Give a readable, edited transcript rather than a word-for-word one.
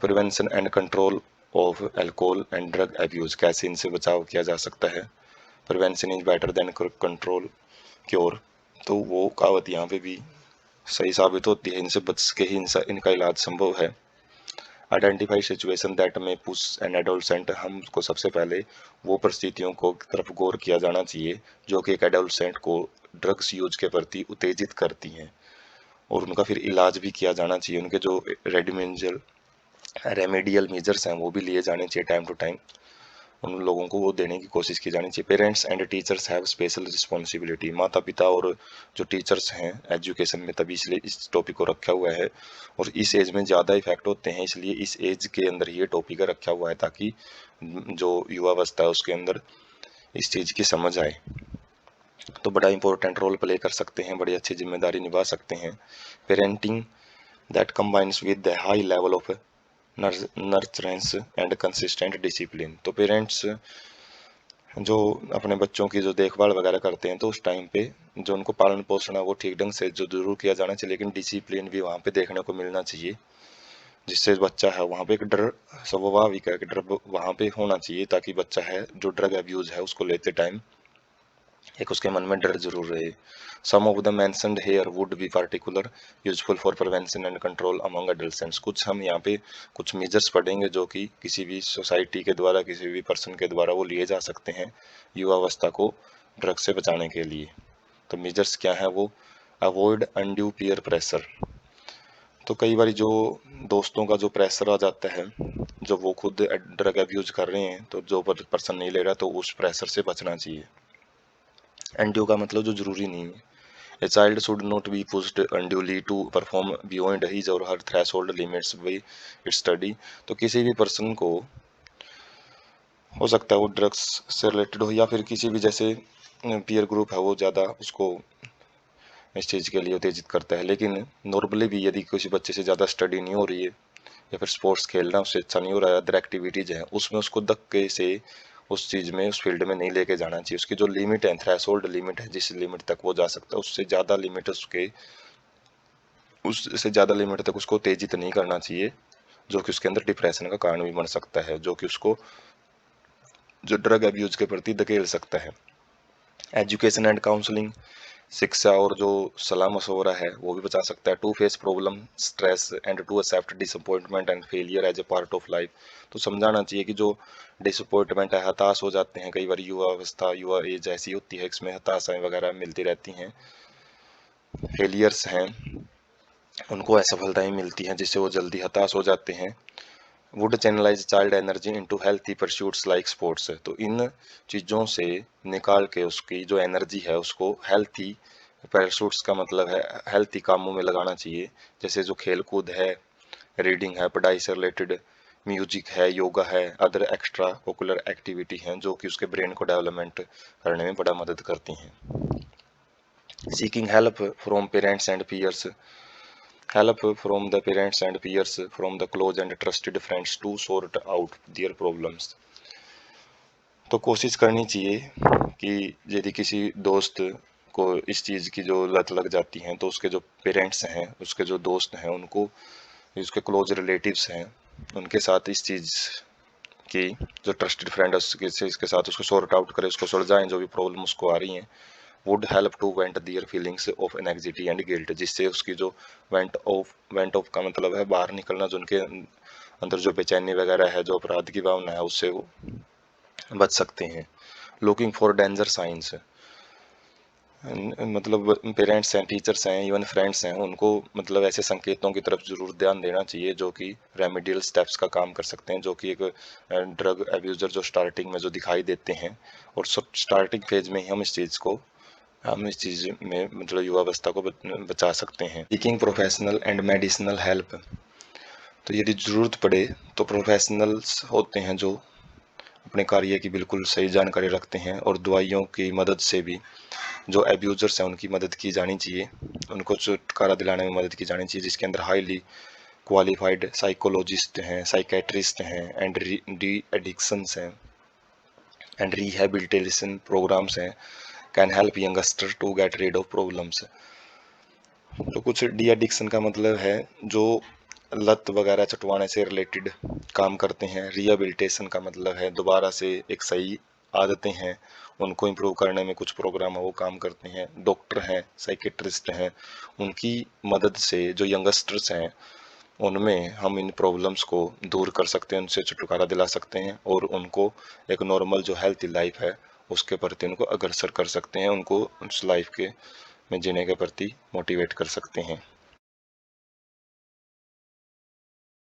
Prevention and control of alcohol and drug abuse, कैसे इनसे बचाव किया जा सकता है। Prevention is better than control cure, तो वो कहावत यहाँ पे भी सही साबित होती है। इनसे बच के ही इनका इलाज संभव है। आइडेंटिफाई सिचुएशन दैट में पुश एन एडोलसेंट, हमको सबसे पहले वो परिस्थितियों को तरफ गौर किया जाना चाहिए जो कि एक एडोलसेंट को ड्रग्स यूज के प्रति उत्तेजित करती हैं, और उनका फिर इलाज भी किया जाना चाहिए। उनके जो रेमेडियल मेजर्स हैं वो भी लिए जाने चाहिए टाइम टू टाइम, उन लोगों को वो देने की कोशिश की जानी चाहिए। Parents and teachers have special responsibility, माता पिता और जो टीचर्स हैं एजुकेशन में, तभी इसलिए इस टॉपिक को रखा हुआ है, और इस एज में ज़्यादा इफेक्ट होते हैं, इसलिए इस एज के अंदर ये टॉपिक रखा हुआ है ताकि जो युवावस्था है उसके अंदर इस चीज़ की समझ आए। तो बड़ा इंपॉर्टेंट रोल प्ले कर सकते हैं, बड़ी अच्छी जिम्मेदारी निभा सकते हैं। Parenting that combines with the high level of nurturance and consistent discipline, तो पेरेंट्स जो अपने बच्चों की जो देखभाल वगैरह करते हैं तो उस टाइम पे जो उनको पालन पोषण है वो ठीक ढंग से जो जरूर किया जाना चाहिए, लेकिन डिसिप्लिन भी वहाँ पे देखने को मिलना चाहिए, जिससे बच्चा है वहाँ पे एक डर स्वाभाविक है कि डर वहाँ पे होना चाहिए, ताकि बच्चा है जो ड्रग अब्यूज है उसको लेते टाइम एक उसके मन में डर जरूर रहे। Some of the mentioned here would be particular useful for prevention and control among adolescents, कुछ हम यहाँ पे कुछ मेजर्स पढ़ेंगे जो कि किसी भी सोसाइटी के द्वारा किसी भी पर्सन के द्वारा वो लिए जा सकते हैं युवावस्था को ड्रग से बचाने के लिए। तो मेजर्स क्या है वो, अवॉइड अनड्यू पीयर प्रेशर, तो कई बार जो दोस्तों का जो प्रेशर आ जाता है जब वो खुद ड्रग अब्यूज कर रहे हैं तो जो पर्सन नहीं ले रहा तो उस प्रेशर से बचना चाहिए। एनडीओ का मतलब जो जरूरी नहीं है। A child should not be pushed unduly to perform beyond his और her threshold limits by its study, तो किसी भी पर्सन को हो सकता है वो ड्रग्स से रिलेटेड हो या फिर किसी भी जैसे पीयर ग्रुप है वो ज़्यादा उसको इस चीज़ के लिए उत्तेजित करता है, लेकिन नॉर्मली भी यदि किसी बच्चे से ज़्यादा स्टडी नहीं हो रही है या फिर स्पोर्ट्स खेलना उससे अच्छा नहीं हो रहा है, अदर एक्टिविटीज़ हैं उसमें उसको धक्के से उस चीज़ में उस फील्ड में नहीं लेके जाना चाहिए। उसकी जो लिमिट है, थ्रेशोल्ड लिमिट है, जिस लिमिट तक वो जा सकता है उससे ज़्यादा लिमिट तक उसको उत्तेजित नहीं करना चाहिए, जो कि उसके अंदर डिप्रेशन का कारण भी बन सकता है, जो कि उसको जो ड्रग अब्यूज के प्रति धकेल सकता है। एजुकेशन एंड काउंसलिंग, शिक्षा और जो सलाह मशवरा है वो भी बचा सकता है। To face problem stress and to accept disappointment and failure as a part of life, तो समझाना चाहिए कि जो डिसअपॉइंटमेंट है, हताश हो जाते हैं कई बार, युवा अवस्था युवा एज ऐसी होती है इसमें हताशाएं वगैरह मिलती रहती हैं, फेलियर्स हैं उनको असफलताएं मिलती हैं जिससे वो जल्दी हताश हो जाते हैं। Would channelize child energy into healthy pursuits like sports, तो इन चीज़ों से निकाल के उसकी जो एनर्जी है उसको हेल्थी परस्यूट्स का मतलब है हेल्थी कामों में लगाना चाहिए, जैसे जो खेल कूद है, रीडिंग है, पढ़ाई से रिलेटेड, म्यूजिक है, योगा है, अदर एक्स्ट्रा कोकुलर एक्टिविटी हैं जो कि उसके ब्रेन को डेवलपमेंट करने में बड़ा मदद करती हैं। Seeking help from parents and peers, help from the parents and peers from the close and trusted friends to sort out their problems, तो कोशिश करनी चाहिए कि यदि किसी दोस्त को इस चीज़ की जो लत लग जाती है तो उसके जो पेरेंट्स हैं, उसके जो दोस्त हैं, उनको उसके क्लोज रिलेटिव्स हैं उनके साथ इस चीज़ की जो ट्रस्टेड फ्रेंड है इसके साथ उसको सॉर्ट आउट करे, उसको सुलझाएं जो भी प्रॉब्लम उसको आ रही हैं। Would help to vent their feelings of anxiety and guilt, जिससे उसकी जो वेंट ऑफ का मतलब है बाहर निकलना, जो उनके अंदर जो बेचैनी वगैरह है, जो अपराध की भावना है, उससे वो बच सकते हैं। लुकिंग फॉर डेंजर साइंस, मतलब पेरेंट्स हैं, टीचर्स हैं, इवन फ्रेंड्स हैं, उनको मतलब ऐसे संकेतों की तरफ जरूर ध्यान देना चाहिए जो कि रेमेडियल स्टेप्स का काम कर सकते हैं, जो कि एक ड्रग अब्यूजर जो स्टार्टिंग में जो दिखाई देते हैं, और स्टार्टिंग फेज में ही हम इस चीज़ में मतलब युवावस्था को बचा सकते हैं। Seeking professional and medicinal help, तो यदि ज़रूरत पड़े तो प्रोफेशनल्स होते हैं जो अपने कार्य की बिल्कुल सही जानकारी रखते हैं, और दवाइयों की मदद से भी जो एब्यूजर्स हैं उनकी मदद की जानी चाहिए, उनको छुटकारा दिलाने में मदद की जानी चाहिए, जिसके अंदर हाईली क्वालिफाइड साइकोलॉजिस्ट हैं, साइकेट्रिस्ट हैं, एंड डी एडिक्शंस हैं एंड रिहेबिलिटेशन प्रोग्राम्स हैं, can help youngster to get rid of problems. तो कुछ डी एडिक्शन का मतलब है जो लत वगैरह चटवाने से रिलेटेड काम करते हैं। रिहेबिलिटेशन का मतलब है दोबारा से एक सही आदतें हैं उनको इम्प्रूव करने में कुछ प्रोग्राम है वो काम करते हैं। डॉक्टर हैं, साइकेट्रिस्ट हैं, उनकी मदद से जो यंगस्टर्स हैं उनमें हम इन प्रॉब्लम्स को दूर कर सकते हैं, उनसे छुटकारा दिला सकते हैं और उनको एक नॉर्मल जो हेल्थी लाइफ है उसके प्रति उनको अग्रसर कर सकते हैं, उनको उस लाइफ के में जीने के प्रति मोटिवेट कर सकते हैं।